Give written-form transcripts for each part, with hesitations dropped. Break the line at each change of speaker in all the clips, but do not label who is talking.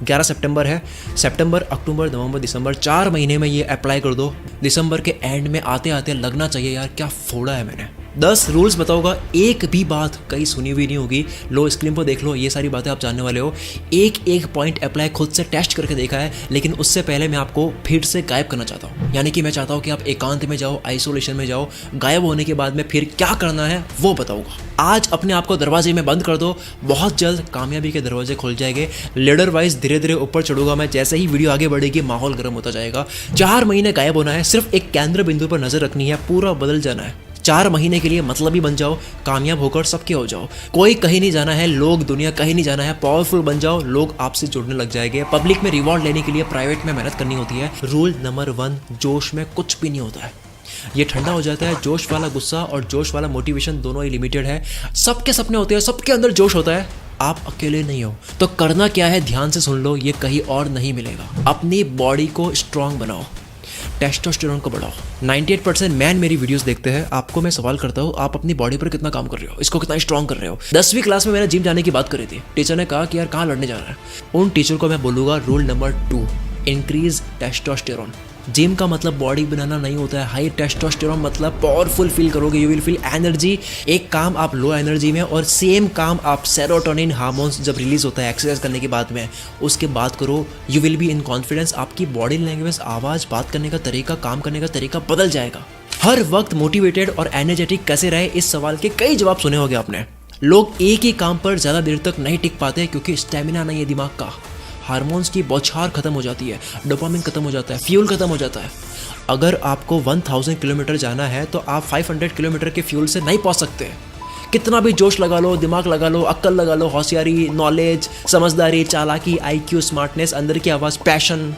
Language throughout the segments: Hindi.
11 सितंबर है। सितंबर, अक्टूबर, नवंबर, दिसंबर, 4 महीने में ये अप्लाई कर दो। दिसंबर के एंड में आते आते लगना चाहिए यार क्या फोड़ा है मैंने। 10 रूल्स बताऊंगा, एक भी बात कहीं सुनी हुई नहीं होगी। लो स्क्रीन पर देख लो, ये सारी बातें आप जानने वाले हो। एक एक पॉइंट अप्लाई खुद से टेस्ट करके देखा है, लेकिन उससे पहले मैं आपको फिर से गायब करना चाहता हूँ। यानी कि मैं चाहता हूँ कि आप एकांत में जाओ, आइसोलेशन में जाओ। गायब होने के बाद में फिर क्या करना है वो बताऊंगा। आज अपने आप को दरवाजे में बंद कर दो, बहुत जल्द कामयाबी के दरवाजे खुल जाएंगे। लीडर वाइज धीरे धीरे ऊपर चढ़ूंगा मैं। जैसे ही वीडियो आगे बढ़ेगी माहौल गर्म होता जाएगा। 4 महीने गायब होना है, सिर्फ एक केंद्र बिंदु पर नजर रखनी है, पूरा बदल जाना है। 4 महीने के लिए मतलब ही बन जाओ, कामयाब होकर सबके हो जाओ। कोई कहीं नहीं जाना है, लोग दुनिया कहीं नहीं जाना है। पावरफुल बन जाओ, लोग आपसे जुड़ने लग जाएंगे। पब्लिक में रिवॉर्ड लेने के लिए प्राइवेट में मेहनत करनी होती है। रूल नंबर 1, जोश में कुछ भी नहीं होता है, ये ठंडा हो जाता है। जोश वाला गुस्सा और जोश वाला मोटिवेशन दोनों ही लिमिटेड है। सबके सपने होते हैं, सबके अंदर जोश होता है, आप अकेले नहीं हो। तो करना क्या है, ध्यान से सुन लो, ये कहीं और नहीं मिलेगा। अपनी बॉडी को स्ट्रांग बनाओ, टेस्टोस्टेरोन को बढ़ाओ। 98% मैन मेरी वीडियोस देखते हैं। आपको मैं सवाल करता हूँ, आप अपनी बॉडी पर कितना काम कर रहे हो, इसको कितना स्ट्रांग कर रहे हो। 10वीं क्लास में मैंने जिम जाने की बात करी थी। टीचर ने कहा कि यार कहाँ लड़ने जा रहा है। उन टीचर को मैं बोलूँगा rule number 2, increase testosterone. Gym का मतलब बॉडी बनाना नहीं होता है। हाई टेस्टोस्टेरोन मतलब पावरफुल फील करोगे, यू विल फील एनर्जी। एक काम आप लो एनर्जी में और सेम काम आप सेरोटोनिन हार्मोन्स जब रिलीज होता है एक्सरसाइज करने के बाद में, उसके बाद करो, you will be in confidence. आपकी बॉडी लैंग्वेज, आवाज़, बात करने का तरीका, काम करने का तरीका बदल जाएगा। हर वक्त मोटिवेटेड और एनर्जेटिक कैसे रहे, इस सवाल के कई जवाब सुने होंगे आपने। लोग एक ही काम पर ज़्यादा देर तक नहीं टिक पाते क्योंकि स्टेमिना नहीं है दिमाग का। हार्मोन्स की बौछार खत्म हो जाती है, डोपामिन खत्म हो जाता है, फ्यूल खत्म हो जाता है। अगर आपको 1000 किलोमीटर जाना है तो आप 500 किलोमीटर के फ्यूल से नहीं पहुंच सकते। कितना भी जोश लगा लो, दिमाग लगा लो, अक्ल लगा लो, होशियारी, नॉलेज, समझदारी, चालाकी, IQ, स्मार्टनेस, अंदर की आवाज़, पैशन,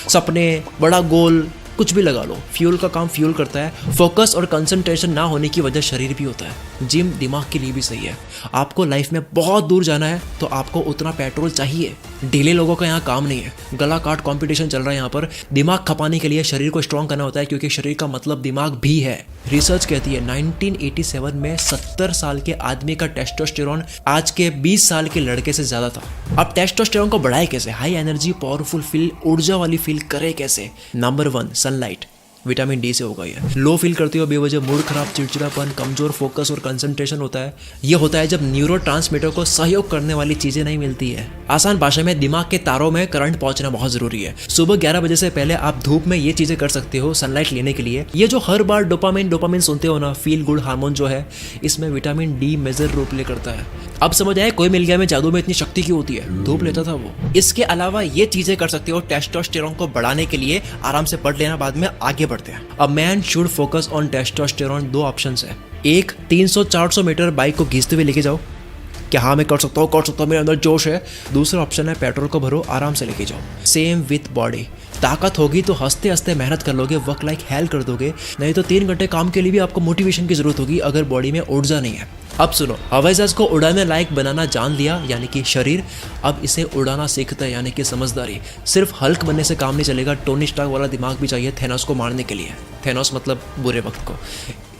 सपने, बड़ा गोल, कुछ भी लगा लो, फ्यूल का काम फ्यूल करता है। फोकस और कंसंट्रेशन ना होने की वजह शरीर भी होता है। जिम दिमाग के लिए भी सही है। आपको लाइफ में बहुत दूर जाना है तो आपको उतना पेट्रोल चाहिए। ढीले लोगों का यहाँ काम नहीं है। गला काट कंपटीशन चल रहा है यहाँ पर। दिमाग खपाने के लिए शरीर को स्ट्रांग करना होता है, क्योंकि शरीर का मतलब दिमाग भी है। रिसर्च कहती है 1987 में 70 साल के आदमी का टेस्टोस्टेरोन आज के 20 साल के लड़के से ज्यादा था। अब टेस्टोस्टेरोन को बढ़ाए कैसे, हाई एनर्जी, पावरफुल फील, ऊर्जा वाली फील करे कैसे। Number 1, sunlight. विटामिन डी से होगा ये। लो फील करते हो बेवजह, मूड खराब, चिड़चिड़ापन, कमजोर फोकस और कंसंट्रेशन होता है। ये होता है जब न्यूरोट्रांसमीटर को सहयोग करने वाली चीजें नहीं मिलती है। आसान भाषा में दिमाग के तारों में करंट पहुंचना बहुत जरूरी है। सुबह 11 बजे से पहले आप धूप में ये चीजें कर सकते हो सनलाइट लेने के लिए। ये जो हर बार डोपामिन सुनते हो ना, फील गुड हार्मोन जो है, इसमें vitamin D major role play करता है। अब समझ आए कोई मिल गया में जादू में इतनी शक्ति क्यों होती है, धूप लेता था वो। इसके अलावा ये चीजें कर सकते हो टेस्टोस्टेरोन को बढ़ाने के लिए। आराम से पढ़ लेना, बाद में आगे बढ़ते हैं। A man should focus on testosterone. 2 options है। एक, 300-400 मीटर बाइक को घींचते हुए लेके जाओ कि हाँ मैं कर सकता हूँ, मेरे अंदर जोश है। दूसरा ऑप्शन है पेट्रोल को भरो, आराम से लेके जाओ। Same with body. ताकत होगी तो हंसते हंसते मेहनत कर लोगे, वर्क लाइक हेल कर दोगे। नहीं तो 3 घंटे काम के लिए भी आपको मोटिवेशन की जरूरत होगी अगर बॉडी में ऊर्जा नहीं है। अब सुनो, हवाई जहाज को उड़ाने लायक बनाना जान लिया यानी कि शरीर, अब इसे उड़ाना सीखता है यानी कि समझदारी। सिर्फ हल्क बनने से काम नहीं चलेगा, टोनी स्टार्क वाला दिमाग भी चाहिए थेनोस को मारने के लिए। थेनोस मतलब बुरे वक्त को।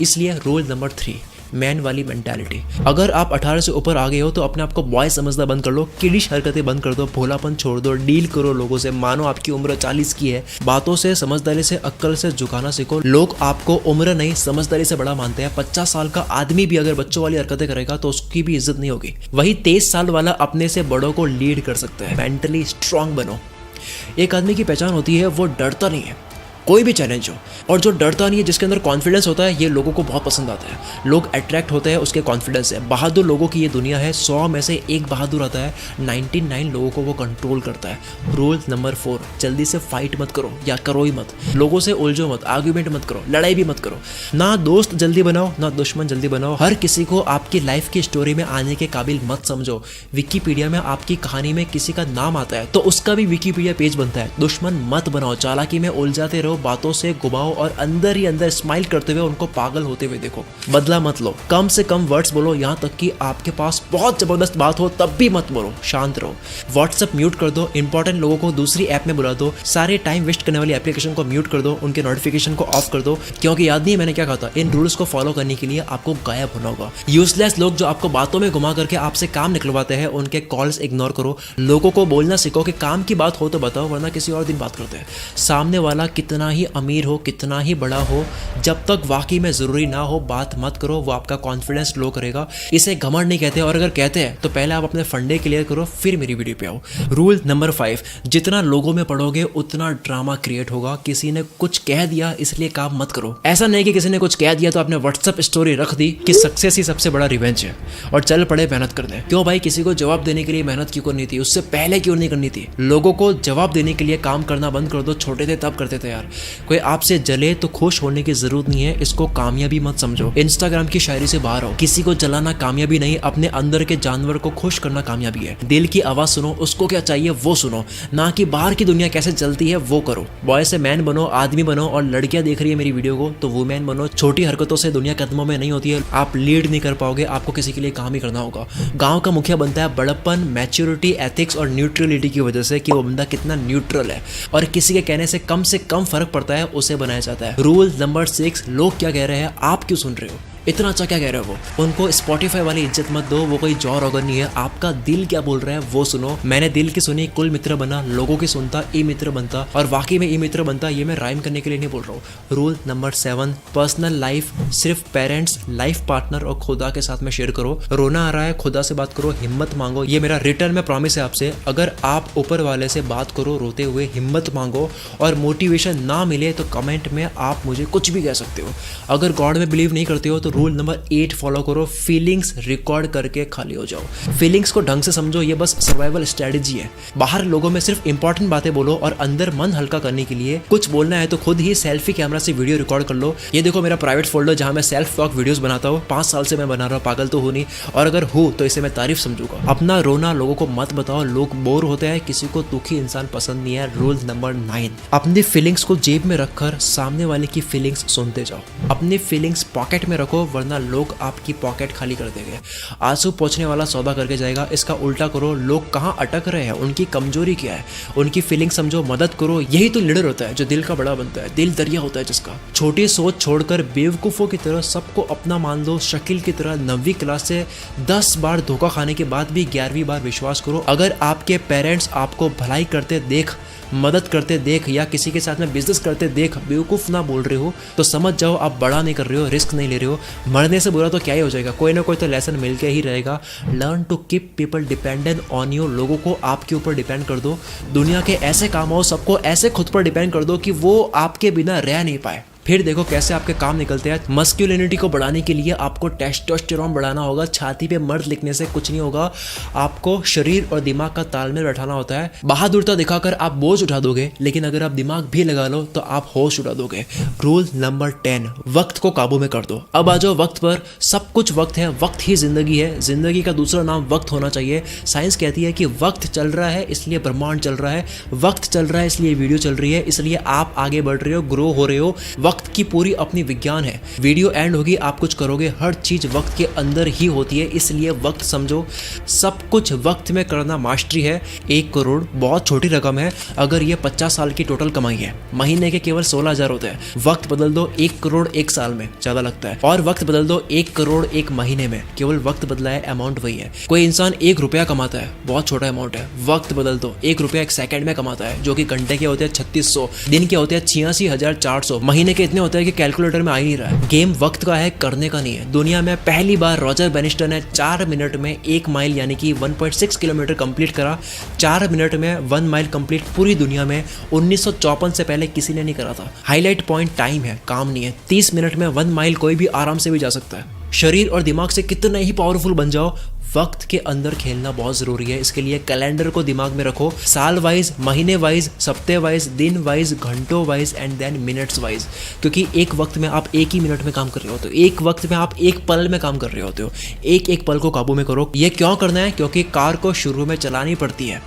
इसलिए रूल नंबर 3, मैन वाली मेंटालिटी। अगर आप 18 से ऊपर आ गए हो तो अपने आप को बॉय समझना बंद कर लो, किडिश हरकतें बंद कर दो, भोलापन छोड़ दो, डील करो लोगों से, मानो आपकी उम्र 40 की है। बातों से, समझदारी से, अक्ल से झुकाना सीखो। लोग आपको उम्र नहीं समझदारी से बड़ा मानते हैं। 50 साल का आदमी भी अगर बच्चों वाली हरकतें करेगा तो उसकी भी इज्जत नहीं होगी। वही 23 साल वाला अपने से बड़ों को लीड कर सकता है। मेंटली स्ट्रांग बनो। एक आदमी की पहचान होती है वो डरता नहीं है, कोई भी चैलेंज हो। और जो डरता नहीं है, जिसके अंदर कॉन्फिडेंस होता है, ये लोगों को बहुत पसंद आता है। लोग अट्रैक्ट होते हैं उसके कॉन्फिडेंस से। बहादुर लोगों की ये दुनिया है। 100 में से एक बहादुर आता है, 99 लोगों को वो कंट्रोल करता है। रूल नंबर 4, जल्दी से फाइट मत करो या करो ही मत। लोगों से उलझो मत, आर्ग्यूमेंट मत करो, लड़ाई भी मत करो। ना दोस्त जल्दी बनाओ, ना दुश्मन जल्दी बनाओ। हर किसी को आपकी लाइफ की स्टोरी में आने के काबिल मत समझो। विकिपीडिया में आपकी कहानी में किसी का नाम आता है तो उसका भी विकिपीडिया पेज बनता है। दुश्मन मत बनाओ, चालाकी में उलझाते रहो, दो, बातों से घुमाओ और अंदर ही अंदर स्माइल करते हुए उनको पागल होते हुए देखो। बदला मत लो, कम से कम वर्ड्स बोलो, यहाँ तक कि आपके पास बहुत जबरदस्त बात हो तब भी मत बोलो, शांत रहो। व्हाट्सएप म्यूट कर दो, इंपॉर्टेंट लोगों को दूसरी ऐप में बुला दो, सारे टाइम वेस्ट करने वाली एप्लीकेशन को म्यूट कर दो, उनके नोटिफिकेशन को ऑफ कर दो, क्योंकि याद नहीं मैंने क्या कहा था, इन रूल्स को फॉलो करने के लिए आपको गायब होना होगा। यूजलेस लोग जो आपको बातों में घुमा करके आपसे काम निकलवाते हैं, उनके कॉल्स इग्नोर करो। लोगों को बोलना सीखो कि काम की बात हो तो बताओ, वरना किसी और दिन बात करते हैं। सामने वाला कितना ही अमीर हो, कितना ही बड़ा हो, जब तक वाकई में जरूरी ना हो बात मत करो, वो आपका कॉन्फिडेंस लो करेगा। इसे घमंड नहीं कहते, और अगर कहते हैं तो पहले आप अपने फंडे क्लियर करो, फिर मेरी वीडियो पे आओ। रूल नंबर 5, जितना लोगों में पढ़ोगे उतना ड्रामा क्रिएट होगा। किसी ने कुछ कह दिया इसलिए काम मत करो। ऐसा नहीं कि किसी ने कुछ कह दिया तो आपने व्हाट्सएप स्टोरी रख दी कि सक्सेस ही सबसे बड़ा रिवेंज है और चल पड़े मेहनत कर दे। क्यों भाई, किसी को जवाब देने के लिए मेहनत क्यों करनी थी, उससे पहले क्यों नहीं करनी थी? लोगों को जवाब देने के लिए काम करना बंद कर दो। छोटे थे तब करते थे यार। कोई आपसे जले तो खुश होने की जरूरत नहीं है, इसको कामयाबी मत समझो। इंस्टाग्राम की शायरी से बाहर हो। किसी को जलाना कामयाबी नहीं, अपने अंदर के जानवर को खुश करना कामयाबी है। दिल की आवाज सुनो, उसको क्या चाहिए वो सुनो, ना कि बाहर की दुनिया कैसे चलती है वो करो। बॉय से मैन बनो, आदमी बनो, और लड़कियां देख रही है मेरी वीडियो को तो वुमेन बनो। छोटी हरकतों से दुनिया कदमों में नहीं होती है। आप लीड नहीं कर पाओगे, आपको किसी के लिए काम ही करना होगा। गांव का मुखिया बनता है बड़प्पन, मैच्योरिटी, एथिक्स और न्यूट्रलिटी की वजह से कि वो बंदा कितना न्यूट्रल है और किसी के कहने से कम फर्क पड़ता है, उसे बनाया जाता है। रूल नंबर 6, लोग क्या कह रहे हैं आप क्यों सुन रहे हो? इतना अच्छा क्या कह रहे हो वो? उनको स्पॉटिफाई वाली इज्जत मत दो, वो कोई जॉ रॉगर नहीं है। आपका दिल क्या बोल रहा है वो सुनो। मैंने दिल की सुनी, कुल मित्र बना, लोगों की सुनता, ई मित्र बनता, और वाकई में ई मित्र बनता। ये मैं राइम करने के लिए नहीं बोल रहा हूँ। रूल नंबर 7, पर्सनल लाइफ सिर्फ पेरेंट्स, लाइफ पार्टनर और खुदा के साथ में शेयर करो। रोना आ रहा है, खुदा से बात करो, हिम्मत मांगो। ये मेरा रिटर्न में प्रॉमिस है आपसे। अगर आप ऊपर वाले से बात करो रोते हुए, हिम्मत मांगो, और मोटिवेशन ना मिले तो कमेंट में आप मुझे कुछ भी कह सकते हो। अगर गॉड में बिलीव नहीं करते हो तो रूल नंबर 8 फॉलो करो, फीलिंग्स रिकॉर्ड करके खाली हो जाओ। फीलिंग्स को ढंग से समझो, ये बस सर्वाइवल स्ट्रेटजी है। बाहर लोगों में सिर्फ इंपॉर्टेंट बातें बोलो, और अंदर मन हल्का करने के लिए कुछ बोलना है तो खुद ही सेल्फी कैमरा से वीडियो रिकॉर्ड कर लो। ये देखो मेरा प्राइवेट फोल्डर जहां मैं सेल्फ टॉक वीडियोस बनाता हूँ। 5 साल से मैं बना रहा हूँ, पागल तो हूँ नहीं, और अगर हूँ तो इसे मैं तारीफ समझूंगा। अपना रोना लोगों को मत बताओ, लोग बोर होते हैं, किसी को दुखी इंसान पसंद नहीं है। रूल नंबर 9, अपनी फीलिंग्स को जेब में रखकर सामने वाले की फीलिंग्स सुनते जाओ। अपनी फीलिंग्स पॉकेट में रखो, वरना लोग आपकी पॉकेट खाली कर देंगे। आंसू पोंछने वाला सौदा करके जाएगा। इसका उल्टा करो, लोग कहाँ अटक रहे हैं, उनकी कमजोरी क्या है, उनकी फीलिंग समझो, मदद करो। यही तो लीडर होता है जो दिल का बड़ा बनता है। दिल दरिया होता है जिसका। छोटी सोच छोड़कर बेवकूफों की तरह सबको अपना मान लो। शकील की तरह 9वीं क्लास से 10 बार धोखा खाने के बाद भी 11वीं बार विश्वास करो। अगर आपके पेरेंट्स आपको भलाई करते देख, मदद करते देख, या किसी के साथ में बिजनेस करते देख बेवकूफ़ ना बोल रहे हो तो समझ जाओ आप बड़ा नहीं कर रहे हो, रिस्क नहीं ले रहे हो। मरने से बुरा तो क्या ही हो जाएगा, कोई ना कोई तो लेसन मिल के ही रहेगा। Learn to keep people dependent on you. लोगों को आपके ऊपर डिपेंड कर दो। दुनिया के ऐसे काम हो, सबको ऐसे खुद पर डिपेंड कर दो कि वो आपके बिना रह नहीं पाए। फिर देखो कैसे आपके काम निकलते हैं। मस्क्यूलिनिटी को बढ़ाने के लिए आपको टेस्टोस्टेरोन बढ़ाना होगा। छाती पे मर्द लिखने से कुछ नहीं होगा। आपको शरीर और दिमाग का तालमेल बैठाना होता है। बहादुरता दिखाकर आप बोझ उठा दोगे, लेकिन अगर आप दिमाग भी लगा लो तो आप होश उड़ा दोगे। रूल नंबर 10, वक्त को काबू में कर दो। अब आ जाओ वक्त पर। सब कुछ वक्त है, वक्त ही जिंदगी है। जिंदगी का दूसरा नाम वक्त होना चाहिए। साइंस कहती है कि वक्त चल रहा है इसलिए ब्रह्मांड चल रहा है, वक्त चल रहा है इसलिए वीडियो चल रही है, इसलिए आप आगे बढ़ रहे हो, ग्रो हो रहे हो। वक्त की पूरी अपनी विज्ञान है। वीडियो एंड होगी, आप कुछ करोगे, हर चीज वक्त के अंदर ही होती है, इसलिए वक्त समझो। सब कुछ वक्त में करना मास्टरी है। 1 करोड़ बहुत छोटी रकम है अगर ये 50 साल की टोटल कमाई है। महीने के केवल 16,000 होते हैं। वक्त बदल दो, 1 करोड़ 1 साल में ज्यादा लगता है, और वक्त बदल दो 1 करोड़ 1 महीने में, केवल वक्त बदला है, अमाउंट वही है। कोई इंसान 1 रुपया कमाता है, बहुत छोटा अमाउंट है। वक्त बदल दो, 1 रुपया 1 सेकंड में कमाता है, जो कि घंटे के होते हैं 3600, दिन के होते हैं 86,400, महीने के इतने होते हैं कि कैलकुलेटर में आ ही नहीं रहा है। गेम वक्त का है, करने का नहीं है। दुनिया में पहली बार रॉजर बेनिस्टन ने 4 मिनट में 1 माइल यानी कि 1.6 किलोमीटर कंप्लीट करा। 4 मिनट में 1 माइल कंप्लीट पूरी दुनिया में 1954 से पहले किसी ने नहीं करा था। हाईलाइट पॉइंट टाइम है, काम नहीं है। 30 मिनट में 1 माइल कोई भी आराम से भी जा सकता है। शरीर और दिमाग से कितना ही पावरफुल बन जाओ, वक्त के अंदर खेलना बहुत जरूरी है। इसके लिए कैलेंडर को दिमाग में रखो, साल वाइज, महीने वाइज, सप्ते वाइज, दिन वाइज, घंटों wise and then minutes wise. क्योंकि एक वक्त में आप 1 ही मिनट में काम कर रहे होते हो, एक वक्त में आप 1 पल में काम कर रहे होते हो। एक एक पल को काबू में करो। ये क्यों करना है? क्योंकि कार को शुरू में चलानी पड़ती है,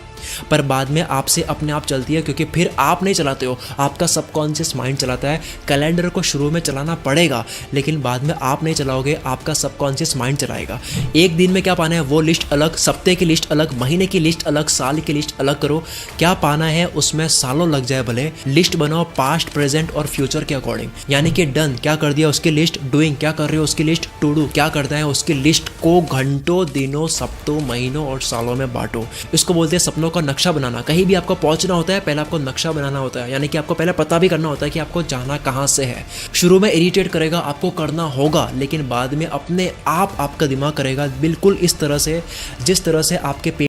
पर बाद में आपसे अपने आप चलती है, क्योंकि फिर आप नहीं चलाते हो, आपका सबकॉन्शियस माइंड चलाता है। कैलेंडर को शुरू में चलाना पड़ेगा, लेकिन बाद में आप नहीं चलाओगे, आपका सबकॉन्शियस माइंड चलाएगा। एक दिन में क्या पाना है वो लिस्ट अलग, सप्ते की लिस्ट अलग, महीने की लिस्ट अलग, साल की लिस्ट अलग करो। क्या पाना है उसमें सालों लग जाए भले, लिस्ट बनाओ पास्ट, प्रेजेंट और फ्यूचर के अकॉर्डिंग। यानी कि डन क्या कर दिया उसकी लिस्ट, डूइंग क्या कर रहे हो उसकी लिस्ट, टू डू क्या करना है उसकी लिस्ट को घंटों, दिनों, सप्तों, महीनों और सालों में बांटो। इसको बोलते हैं सपनों का नक्शा बनाना। कहीं भी आपको पहुंचना होता है, पहले आपको नक्शा बनाना होता है, यानी कि आपको पहले पता भी करना होता है कि आपको जाना कहाँ से है। शुरू में इरिटेट करेगा, आपको करना होगा, लेकिन बाद में अपने आप आपका दिमाग करेगा बिल्कुल इस तरह से जिस तरह से आपके